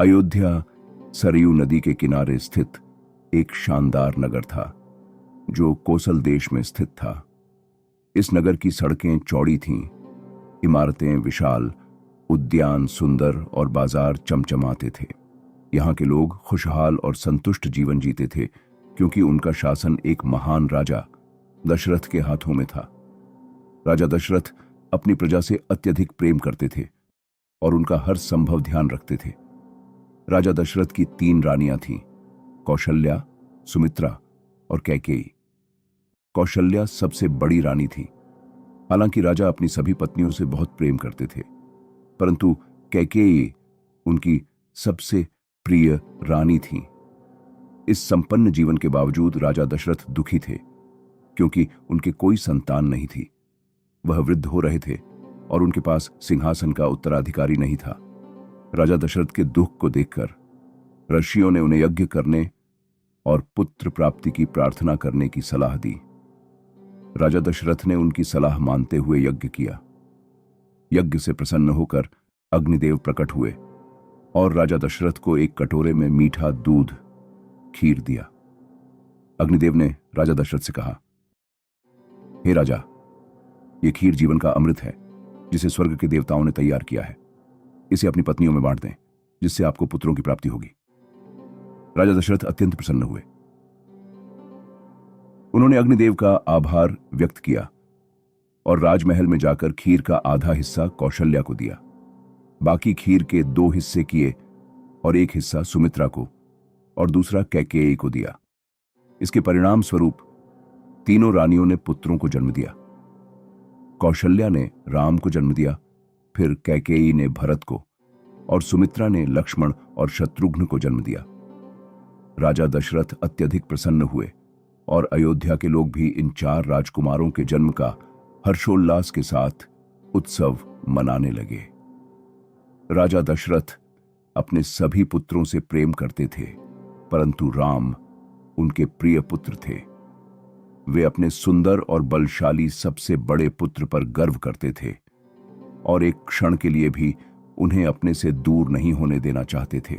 अयोध्या सरयू नदी के किनारे स्थित एक शानदार नगर था जो कोसल देश में स्थित था। इस नगर की सड़कें चौड़ी थीं, इमारतें विशाल, उद्यान सुंदर और बाजार चमचमाते थे। यहाँ के लोग खुशहाल और संतुष्ट जीवन जीते थे क्योंकि उनका शासन एक महान राजा दशरथ के हाथों में था। राजा दशरथ अपनी प्रजा से अत्यधिक प्रेम करते थे और उनका हर संभव ध्यान रखते थे। राजा दशरथ की 3 रानियां थीं, कौशल्या, सुमित्रा और कैकेयी। कौशल्या सबसे बड़ी रानी थी। हालांकि राजा अपनी सभी पत्नियों से बहुत प्रेम करते थे, परंतु कैकेयी उनकी सबसे प्रिय रानी थी। इस संपन्न जीवन के बावजूद राजा दशरथ दुखी थे क्योंकि उनके कोई संतान नहीं थी। वह वृद्ध हो रहे थे और उनके पास सिंहासन का उत्तराधिकारी नहीं था। राजा दशरथ के दुख को देखकर ऋषियों ने उन्हें यज्ञ करने और पुत्र प्राप्ति की प्रार्थना करने की सलाह दी। राजा दशरथ ने उनकी सलाह मानते हुए यज्ञ किया। यज्ञ से प्रसन्न होकर अग्निदेव प्रकट हुए और राजा दशरथ को एक कटोरे में मीठा दूध खीर दिया। अग्निदेव ने राजा दशरथ से कहा, हे राजा, यह खीर जीवन का अमृत है जिसे स्वर्ग के देवताओं ने तैयार किया है। इसे अपनी पत्नियों में बांट दें, जिससे आपको पुत्रों की प्राप्ति होगी। राजा दशरथ अत्यंत प्रसन्न हुए। उन्होंने अग्निदेव का आभार व्यक्त किया और राजमहल में जाकर खीर का आधा हिस्सा कौशल्या को दिया। बाकी खीर के 2 हिस्से किए और एक हिस्सा सुमित्रा को और दूसरा कैकेयी को दिया। इसके परिणाम स्वरूप तीनों रानियों ने पुत्रों को जन्म दिया। कौशल्या ने राम को जन्म दिया, फिर कैकेयी ने भरत को और सुमित्रा ने लक्ष्मण और शत्रुघ्न को जन्म दिया। राजा दशरथ अत्यधिक प्रसन्न हुए और अयोध्या के लोग भी इन 4 राजकुमारों के जन्म का हर्षोल्लास के साथ उत्सव मनाने लगे। राजा दशरथ अपने सभी पुत्रों से प्रेम करते थे, परंतु राम उनके प्रिय पुत्र थे। वे अपने सुंदर और बलशाली सबसे बड़े पुत्र पर गर्व करते थे और एक क्षण के लिए भी उन्हें अपने से दूर नहीं होने देना चाहते थे।